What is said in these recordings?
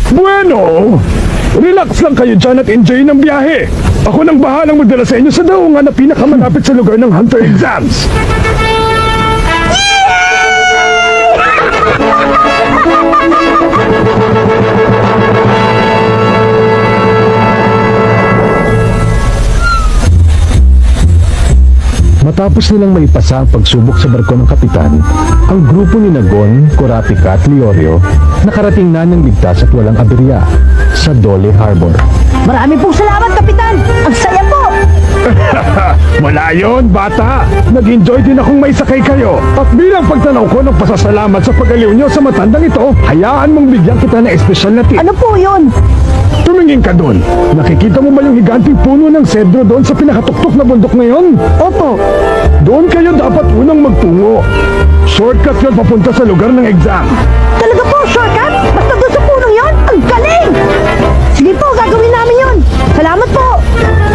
Bueno, relax lang kayo dyan at enjoy ng biyahe. Ako nang bahalang magdala sa inyo sa daungan na pinakamalapit sa lugar ng Hunter Exams. Matapos nilang maipasa ang pagsubok sa barko ng kapitan, ang grupo ni Nagon, Kurapika at Leorio nakarating na ng ligtas at walang aberya sa Dole Harbor. Marami pong salamat, Kapitan! Ang saya po! Wala yun, bata! Nag-enjoy din akong may sakay kayo. At bilang pagtanaw ko ng pasasalamat sa pag-aliw nyo sa matandang ito, hayaan mong bigyan kita ng espesyal na tip. Ano po yun? Tumingin ka doon. Nakikita mo ba yung higanting puno ng sedro doon sa pinakatuktok na bundok ngayon? Opo. Doon kayo dapat unang magtungo. Shortcut yun papunta sa lugar ng exam. Talaga po, shortcut? Basta doon sa punong yun? Ang galing! Sige po, gagawin namin yun. Salamat po.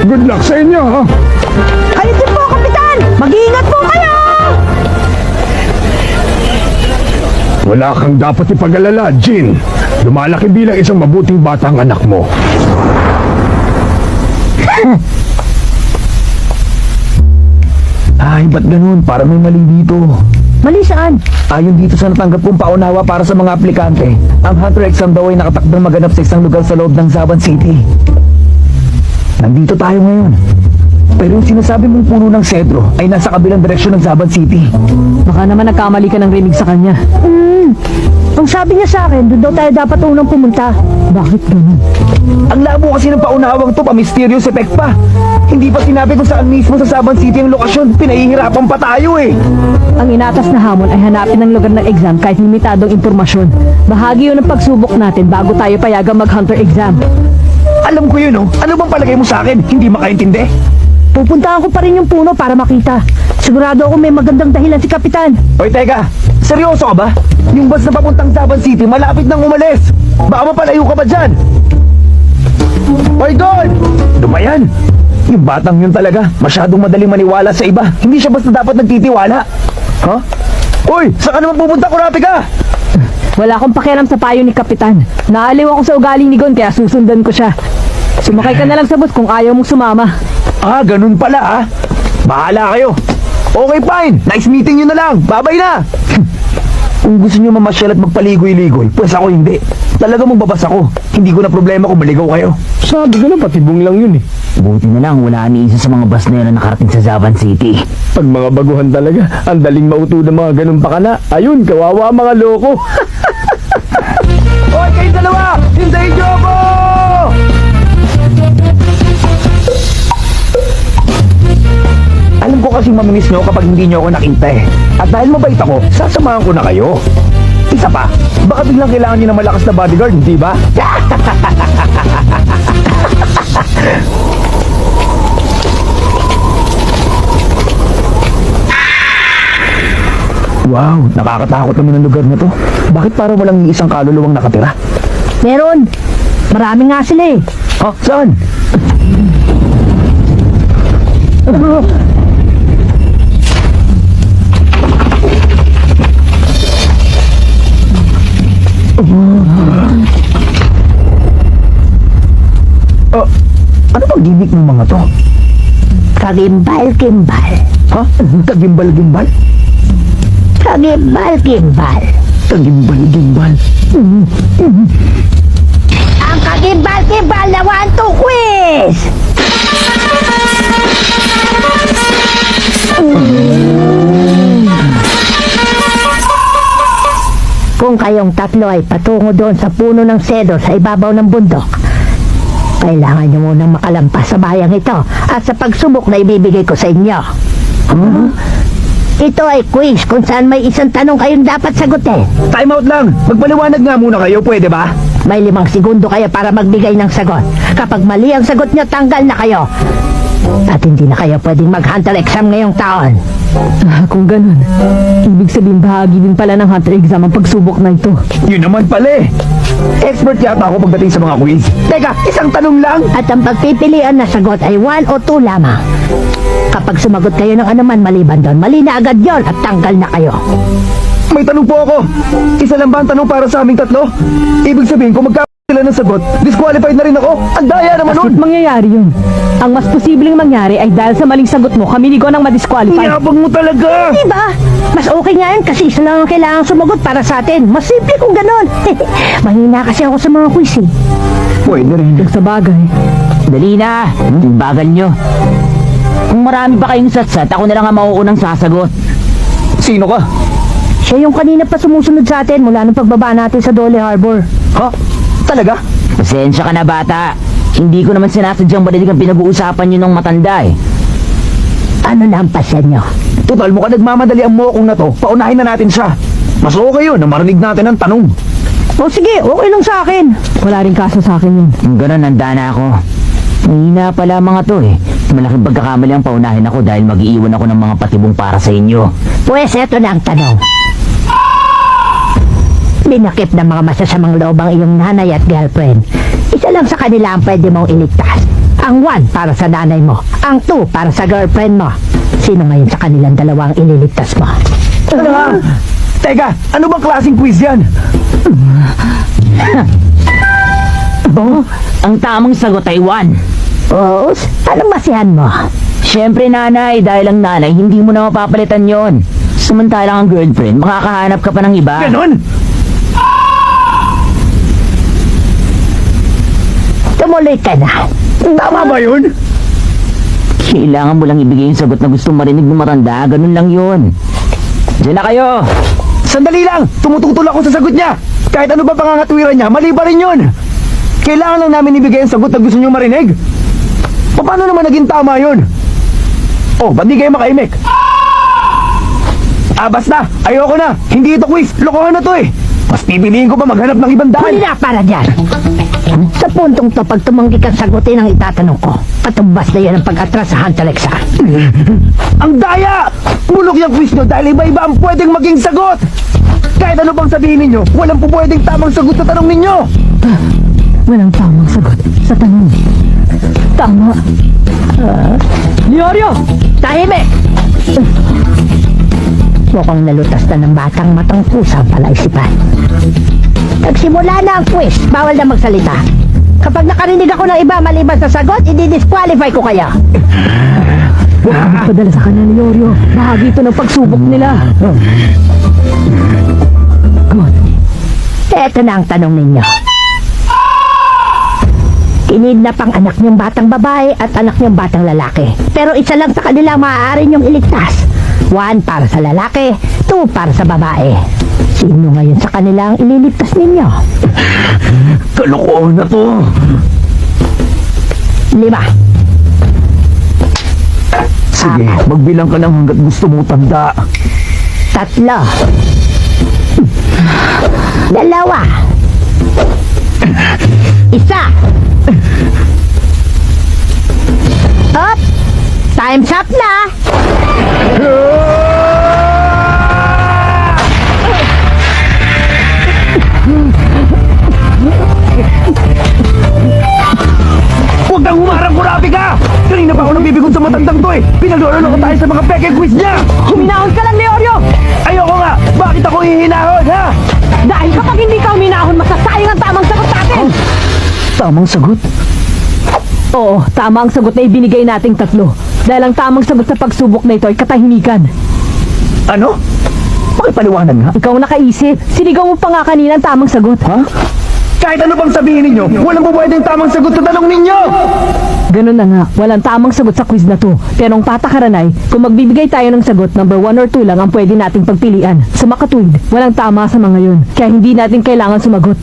Good luck sa inyo, ha? Kayo din po, Kapitan! Mag-iingat po kayo! Wala kang dapat ipag-alala, Jean. Lumalaki bilang isang mabuting bata ang anak mo. Ay, ba't ganun? Para may mali dito. Mali saan? Ayon dito sa natanggap kong paunawa para sa mga aplikante, ang Hunter exam daw ay nakatakdang maganap sa isang lugar sa loob ng Zaban City. Nandito tayo ngayon. Pero yung sinasabi mong puno ng sedro ay nasa kabilang direksyon ng Zaban City. Baka naman nagkamali ka ng rinig sa kanya. Ang sabi niya sa akin, doon daw tayo dapat unang pumunta. Bakit ganun? Ang labo kasi ng paunawang to, pa-mysterious effect pa. Hindi pa sinabi kung saan mismo sa Zaban City ang lokasyon. Pinahihirapan pa tayo eh. Ang inatas na hamon ay hanapin ang lugar ng exam kahit limitadong impormasyon. Bahagi yun ng pagsubok natin bago tayo payagang mag-Hunter exam. Alam ko yun, oh. Ano bang palagay mo sa akin? Hindi makaintindi? Pupuntahan ko pa rin yung puno para makita. Sigurado ako may magandang dahilan si Kapitan. Hoy, teka. Seryoso ka ba? Yung bus na papuntang Zaban City, malapit nang umalis. Baka mapalayo ka ba dyan? Hoy, God! Ano ba yan? Yung batang yun talaga, masyadong madaling maniwala sa iba. Hindi siya basta dapat nagtitiwala. Ha? Hoy, saan ka naman pupunta, Kurapika? Wala akong pakialam sa payo ni Kapitan. Naaliw ako sa ugaling ni Gon kaya susundan ko siya. Sumakay ka na lang sa bus kung ayaw mong sumama. Ah, ganun pala ah. Bahala kayo. Okay, fine. Nice meeting nyo na lang. Babay na. Kung gusto nyo mamasyal at magpaligoy-ligoy, pues ako hindi. Talaga magbabas ako. Hindi ko na problema kung maligaw kayo. Sabi ko na, patibong lang yun eh. Buti na lang wala ni isa sa mga bus na yun na nakarating sa Zaban City. Pag mga baguhan talaga, ang daling mauto ng mga ganun pakana. Ayun, kawawa mga loko. Hoy, kayo dalawa! Hintayin nyo ako! Alam ko kasi mamimiss nyo kapag hindi nyo ako nakita eh. At dahil mabait ako, sasamahan ko na kayo. Isa pa, baka biglang kailangan nyo ng malakas na bodyguard, di ba? Wow, nakakatakot naman ang lugar na to. Bakit parang walang isang kaluluwang nakatira? Meron. Marami nga sila eh. Ha? Saan? Ano bang gimmick ng mga to? Kagimbal-gimbal. Ha? Kagimbal-gimbal? Kagimbal-gimbal. Kagimbal-gimbal? Ang kagimbal-gimbal na 1-2 quiz! Kung kayong tatlo ay patungo doon sa puno ng sedro sa ibabaw ng bundok, kailangan nyo munang makalampas sa bayang ito at sa pagsubok na ibibigay ko sa inyo. Ito ay quiz kung saan may isang tanong kayong dapat sagutin. Time out lang! Magpaliwanag nga muna kayo, pwede ba? May 5 segundo kayo para magbigay ng sagot. Kapag mali ang sagot nyo, tanggal na kayo. At hindi na kayo pwedeng mag-Hunter exam ngayong taon. Kung ganun, ibig sabihin bahagi din pala ng Hunter exam ang pagsubok na ito. Yun naman pala eh! Expert yata ako pagdating sa mga quiz. Teka, isang tanong lang! At ang pagpipilian na sagot ay 1 o 2 lamang. Kapag sumagot kayo ng anuman maliban doon, mali na agad yon at tanggal na kayo. May tanong po ako! Isa lang ba ang tanong para sa aming tatlo? Ibig sabihin, kung magka sila ng sagot, disqualified na rin ako. Ang daya naman nun. Bakit mangyayari yun? Ang mas posibleng mangyari ay dahil sa maling sagot mo, kami ni Gon ang madisqualify. Yabang mo talaga. Diba? Mas okay nga yan kasi isa lang ang kailangang sumagot para sa atin. Mas simple kung ganon. Mahina kasi ako sa mga quiz eh. Pwede rin. Sa bagay. Dali na, bagal nyo. Kung marami pa kayong satsat, ako na lang ang mauunang sasagot. Sino ka? Siya yung kanina pa sumusunod sa atin mula nung pagbaba natin sa Dole Harbor. Ha? Talaga? Pasensya ka na bata. Hindi ko naman sinasadyang balilig ang pinag-uusapan nyo ng matanda eh. Ano na ang pasya nyo? Total, mukhang nagmamadali ang mokong na to. Paunahin na natin siya. Mas okay yun na marinig natin ang tanong. O sige, okay lang sa akin. Wala rin kaso sa akin yun. Kung gano'n, handa na ako. Mahina pala mga to eh. Malaking pagkakamali ang paunahin ako dahil mag-iiwan ako ng mga patibong para sa inyo. Pues eto na ang tanong. Binakip ng mga masasamang loob ang iyong nanay at girlfriend. Isa lang sa kanila ang pwede mong iligtas. Ang 1 para sa nanay mo. Ang 2 para sa girlfriend mo. Sino ngayon sa kanilang dalawa ang ililigtas mo? Teka, ano bang klaseng quiz yan? Oh, ang tamang sagot ay 1. Os, anong masihan mo? Siyempre nanay, dahil ang nanay, hindi mo na mapapalitan yon. Samantalang ang girlfriend, makakahanap ka pa ng iba. Ganon? Tumuloy ka na. Tama ba yun? Kailangan mo lang ibigay yung sagot na gusto marinig ng matanda. Ganun lang yun. Diyan na kayo. Sandali lang! Tumututol ako sa sagot niya! Kahit ano ba pangangatwiran niya, mali pa rin yun! Kailangan lang namin ibigay ang sagot na gusto niyo marinig? Paano naman naging tama yun? Oh, ba't di kayo makaimik? Basta! Ayoko na! Hindi ito quiz! Lokohan na to eh! Mas pipiliin ko pa maghanap ng ibang daan! Huli na para dyan. Sa puntong to, pag tumanggi kang sagutin ang itatanong ko, patumbas na yan ang pag-atras sa Hunter Exam. Ang daya! Bulok yung quiz nyo dahil iba-iba ang pwedeng maging sagot! Kahit ano bang sabihin ninyo, walang po pwedeng tamang sagot sa tanong ninyo! Walang tamang sagot sa tanong. Tama. Leorio! Tahimik! Mukhang nalutas na ng batang matang pusa ang palaisipan. Nagsimula na ang quiz. Bawal na magsalita. Kapag nakarinig ako ng iba maliban sa sagot, i-disqualify ko kayo. Huwag ka magpadala sa kanya ni Leorio. Bahagi ito ng pagsubok nila. Good. Eto na ang tanong ninyo. Kinidnap ang anak niyong batang babae at anak niyong batang lalaki. Pero isa lang sa kanila maaari niyong iligtas. 1 para sa lalaki, 2 para sa babae. Sino ngayon sa kanila ang ililigtas ninyo? Kalokohan na to! 5. Sige, magbilang ka lang hanggat gusto mo tanda. 3. 2. 1. Up! Time's up na! Huwag kang humarang kurabi ka! Kanina pa ako nabibigon sa matandang to eh! Pinaglolo ko tayo sa mga peke quiz niya! Huminahon ka lang, Leorio! Ayoko nga! Bakit ako hihinahon, ha? Dahil kapag hindi ka huminahon, masasayang ang tamang sagot natin! Tamang sagot? Oo, tama ang sagot na ibinigay nating 3. Dahil ang tamang sagot sa pagsubok na ito ay katahimikan. Ano? Pakipaliwanag nga. Ikaw nakaisip. Sinigaw mo pa nga kanina ang tamang sagot. Ha? Kahit ano bang sabihin ninyo, walang pwedeng tamang sagot sa tanong ninyo! Ganun na nga, walang tamang sagot sa quiz na to. Pero ang patakaran ay, kung magbibigay tayo ng sagot, number 1 or 2 lang ang pwede nating pagpilian. Sa makatuwid, walang tama sa mga yun. Kaya hindi natin kailangan sumagot.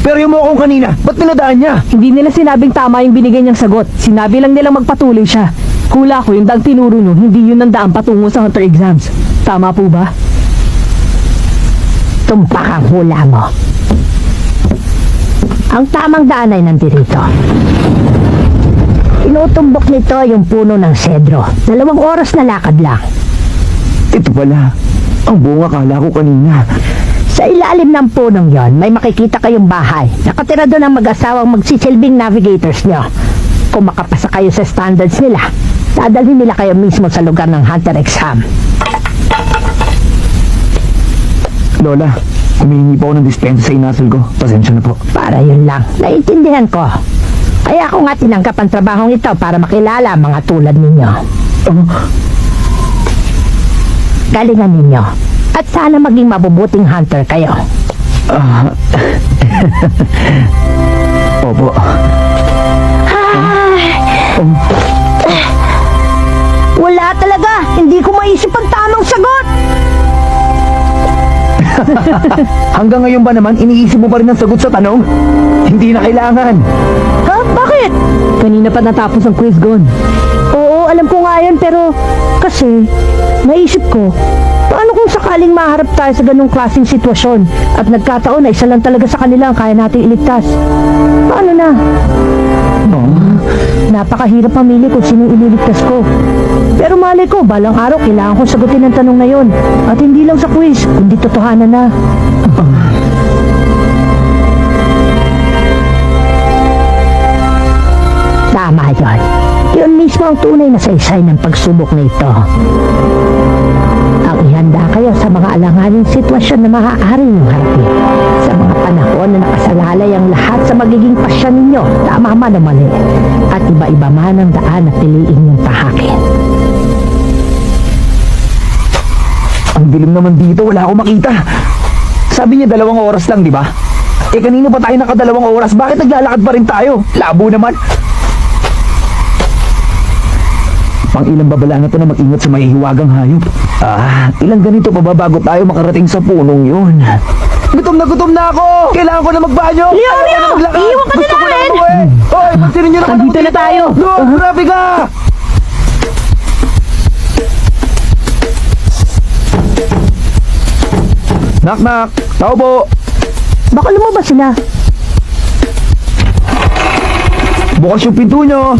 Pero yung mukong kanina, ba't pinadaan niya? Hindi nila sinabing tama yung binigay niyang sagot. Sinabi lang nilang magpatuloy siya. Hula ko yung daang tinuro nyo, hindi yun ang daan patungo sa Hunter exams. Tama po ba? Tumpak ang hula mo. Ang tamang daan ay nandito. Inutumbok nito yung puno ng sedro. 2 oras na lakad lang. Ito pala, ang bunga kala ko kanina. Sa ilalim ng punong yon, may makikita kayong bahay. Nakatira doon ang mag-asawang magsisilbing navigators nyo. Kung makapasa kayo sa standards nila, dadalhin nila kayo mismo sa lugar ng Hunter exam. Lola, Humihingi po ako ng dispensa sa inasal ko. Pasensya na po. Para yun lang. Naiintindihan ko. Kaya ako nga tinanggap ang trabahong ito para makilala ang mga tulad ninyo. Galingan ninyo. At sana maging mabubuting hunter kayo. Opo. Wala talaga. Hindi ko maisip ang tamang sagot. Hanggang ngayon ba naman, iniisip mo pa rin ang sagot sa tanong? Hindi na kailangan. Ha? Bakit? Kanina pa natapos ang quiz, Gon. Oo, alam ko nga yun, pero kasi naisip ko, paano kung sakaling maharap tayo sa ganung klaseng sitwasyon at nagkataon na isa lang talaga sa kanila ang kaya nating iligtas? Paano na? Napakahirap pamili kung sinong ililigtas ko. Pero malay ko, balang araw kailangan kong sagutin ang tanong na yon. At hindi lang sa quiz, hindi totohanan na. Tama yun. Yun mismo ang tunay na saysay ng pagsubok na ito. Ang ihanda kayo sa mga alanganing sitwasyon na maaari niyong harapin. Sa mga panahon na nakasalalay ang lahat sa magiging pasya ninyo, tama man o mali. At iba-iba man ang daan na piliin niyong tahakin. Ang dilim naman dito, wala akong makita. Sabi niya 2 oras lang, di ba? Eh kanino pa tayo naka2 oras? Bakit naglalakad pa rin tayo? Labo naman. Pang ilang babala na to na mag-ingat sa mahihiwagang hayop. Ilang ganito pa ba bago tayo makarating sa punong yun? Gutom na ako! Kailangan ko na magbanyo! Leo! Iiwan ka na namin! Hoy, pansinin niyo naman ako Nandito na tayo! No, grabe ka! Knock! Tao po! Baka lumabas sila. Bukas yung pinto nyo!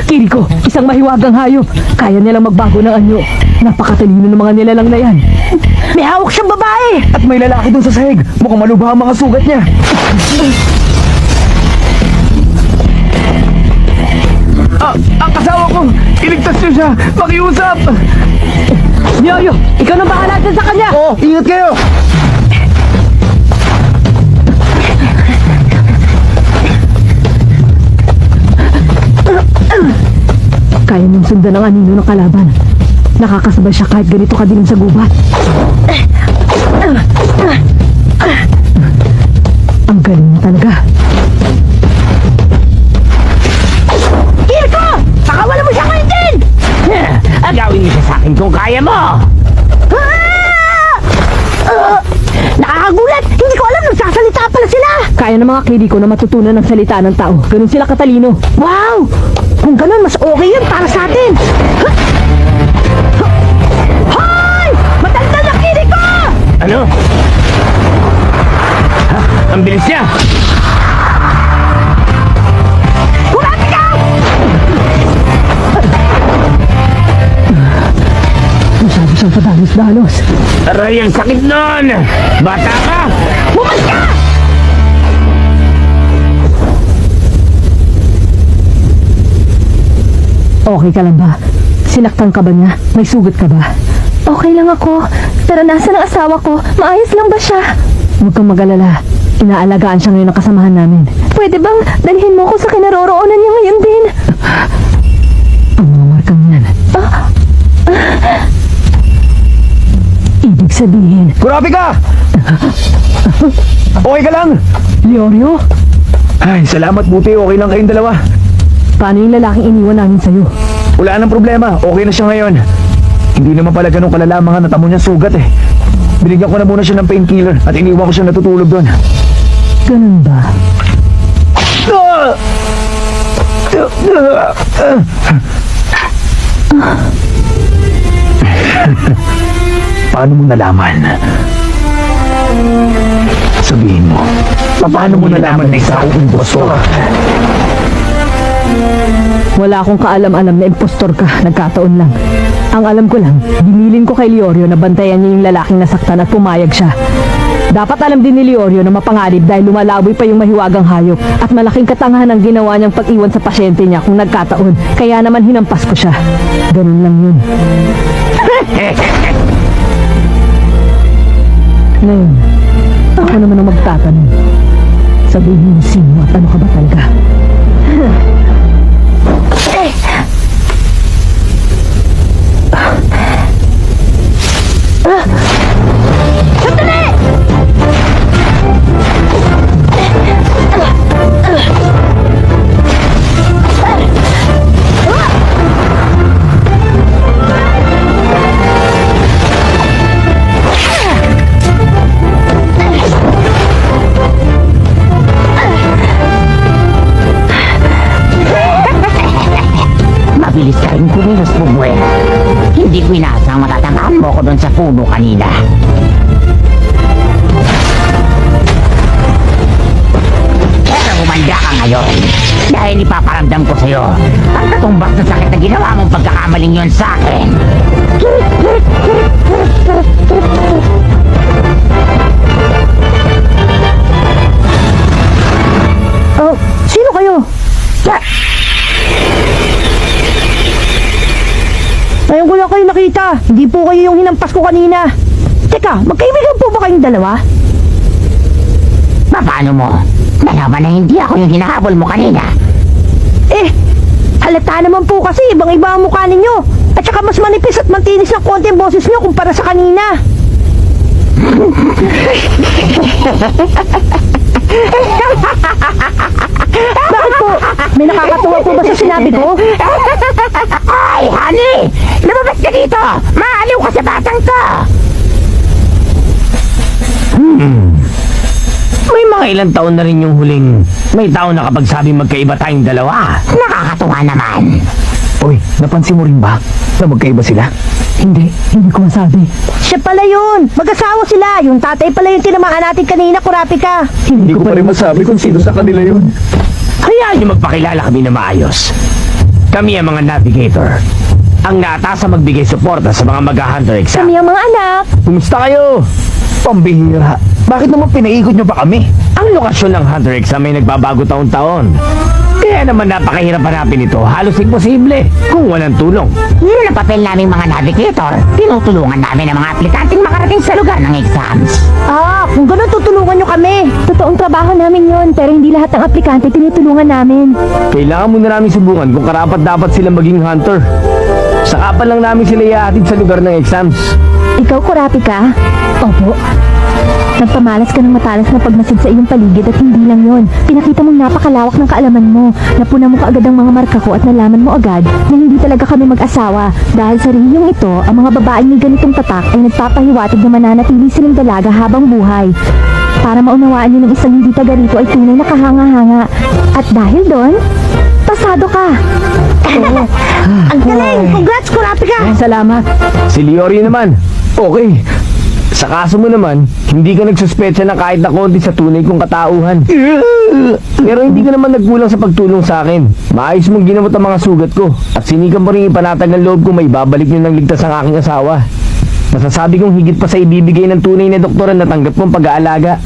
Kiriko, isang mahiwagang hayop. Kaya nilang magbago ng anyo. Napakatalino ng mga nilalang na yan. May hawak siyang babae! At may lalaki dun sa sahig. Mukhang malubha ang mga sugat niya. Ang kasawa ko! Iligtas niyo siya! Makiusap! Yoyo, ikaw na bahala dyan sa kanya! Oo, ingat kayo! Kaya niyang sundan ang anino ng kalaban. Nakakasabay siya kahit ganito kadilim sa gubat. Ang galing niya talaga. Kirko! Pakawalan mo siya ngayon din! Agawin niyo siya sa akin kung kaya mo! Nakakagulat! Hindi ko alam nagsasalita pala sila! Kaya ng mga Kiriko na matutunan ng salita ng tao. Ganun sila katalino. Wow! Kung ganun, mas okay yun para sa atin! Hoy! Matanda na Kiriko! Ano? Ang bilis niya! Kurati ka! Masyado siyang padalos-dalos. Aray, ang sakit nun! Bata ka! Bumas ka! Okay ka lang ba? Sinaktan ka ba niya? May sugat ka ba? Okay lang ako. Pero nasa ng asawa ko? Maayos lang ba siya? Huwag kang mag-alala. Inaalagaan siya ngayon ng kasamahan namin. Pwede bang dalhin mo ko sa kinaroroonan niya ngayon din? Ang mga markang yan. Ibig sabihin, Grabe ka! Okay ka lang? Leorio, Ay, salamat buti. Okay lang kayong dalawa. paano yung lalaking iniwan namin sa'yo? Wala nang problema. Okay na siya ngayon. Hindi naman pala ganun kalala mga natamo niyang sugat eh. Binigyan ko na muna siya ng painkiller at iniwan ko siya natutulog doon. Ganun ba? Paano mo nalaman? Sabihin mo. Paano mo nalaman na isa akong impostor? Wala akong kaalam-alam na impostor ka. Nagkataon lang. Ang alam ko lang, binilin ko kay Leorio na bantayan niya yung lalaking nasaktan at pumayag siya. Dapat alam din ni Leorio na mapanganib dahil lumalaboy pa yung mahiwagang hayop at malaking katangahan ang ginawa niyang pag-iwan sa pasyente niya kung nagkataon. Kaya naman hinampas ko siya. Ganun lang yun. Ngayon, ako naman ang magtatanong. Sabihin mo sino at ano ka ba talaga? Mabilis ka rin kumilos, Bubuena. Hindi ko inaasang matatamaan mo ko doon sa puno kanina. Pero humanda ka ngayon dahil ipaparamdam ko sa'yo ang katumbas na sakit na ginawa mong pagkakamaling yun sa akin. Oh, sino kayo? Ngayon ko lang kayo nakita. Hindi po kayo yung hinampas ko kanina. Teka, magkaibigan po ba kayong dalawa? Paano mo? Nalaman na hindi ako yung hinahabol mo kanina. Eh, halata naman po kasi ibang-iba ang mukha ninyo. At saka mas manipis at mantinis ng konti ang boses nyo kumpara sa kanina. Bakit po? May nakakatuwa po ba sa sinabi ko? Ay, honey! Lumabas ka dito! Maaliw ka sa batang to! May mga ilang taon na rin yung huling may taon na kapag sabi magkaiba tayong dalawa. Nakakatuwa naman. Uy, napansin mo rin ba na magkaiba sila? Hindi ko masabi. Siya pala yun. Mag-asawa sila. Yung tatay pala yung tinamaan natin kanina, Kurapika. Hindi ko pa rin masabi kung sino sa kanila yun. Hayaan niyo magpakilala kami na maayos. Kami ang mga navigator. Ang naatasa magbigay suporta sa mga mag-hunter exam. Kami ang mga anak. Kumusta kayo? Pambihira. Bakit naman pinaikot nyo pa kami? Ang lokasyon ng hunter exam ay nagbabago taon-taon. Kaya naman napakahirap hanapin ito. Halos imposible kung walang tulong. Yun ang papel naming mga navigator. Tinutulungan namin ang mga aplikanteng makarating sa lugar ng exams. Ah, kung ganun tutulungan nyo kami. Totoong trabaho namin yon, pero hindi lahat ng aplikante tinutulungan namin. Kailangan muna namin subukan kung karapat dapat sila maging hunter. Saka pa lang namin sila ihahatid sa lugar ng exams. Ikaw, Kurapika? Opo. Nagpamalas ka ng matalas na pagmasid sa iyong paligid at hindi lang yon. Pinakita mong napakalawak ng kaalaman mo. Napuna mo kaagad ang mga marka ko at nalaman mo agad na hindi talaga kami mag-asawa. Dahil sa rehiyong ito, ang mga babaeng may ganitong tatak ay nagpapahiwatig na mananatili silang dalaga habang buhay. Para maunawaan niyo ng isang hindi taga rito ay tunay na kahanga-hanga. At dahil doon, pasado ka. Ang galing! Congrats, Kurapika! Salamat. Si Leorio naman, okay. Sa kaso mo naman, hindi ka nagsuspecha na kahit na konti sa tunay kong katauhan. Pero hindi ka naman nagkulang sa pagtulong sa akin. Maayos mong ginamot ang mga sugat ko. At sinigang mo rin ipanatag ng loob ko may babalik nyo ng ligtas ang aking asawa. Masasabi kong higit pa sa ibibigay ng tunay na doktor na natanggap mong pag-aalaga.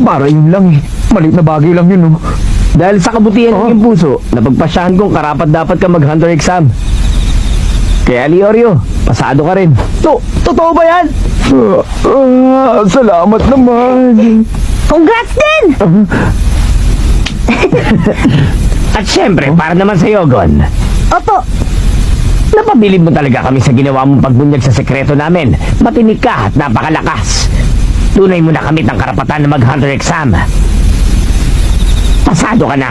Para yun lang eh. Maliit na bagay lang yun, no? Dahil sa kabutihan ng iyong puso, napagpasyahan kong karapat dapat ka mag-hunter exam. Kaya Leorio, pasado ka rin. Totoo ba yan? Salamat naman. Congrats din! At syempre, para naman sa Yogon, Opo, napabilib mo talaga kami sa ginawa mong pagbunyag sa sekreto namin. Matinik ka at napakalakas. Tunay mo na kamit ang karapatan na mag-hunter exam. Pasado ka na.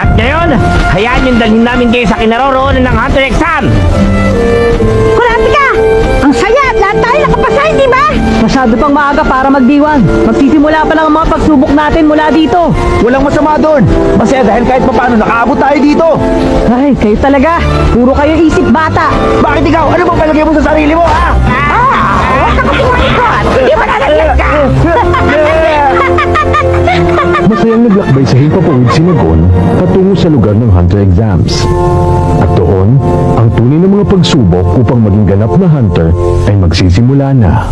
At ngayon, hayaan yung dalhin namin kayo sa kinaroroonan ng hunter exam. Kurapika! Ang saya at lahat tayo nakapasa, hindi ba? Masyado pang maaga para magdiwang. Magsisimula pa lang ang mga pagsubok natin mula dito. Walang masama doon. Masaya dahil kahit paano nakaabot tayo dito. Ay, kayo talaga. Puro kayo isip bata. Bakit ikaw? Ano bang palagay mo sa sarili mo, ha? Huwag ka kapungkot! Hindi mo nalaglag ka! Masayang naglakbay sa himpapawid si Nagon patungo sa lugar ng hunter exams. At doon, mga pagsubok upang maging ganap na hunter ay magsisimula na.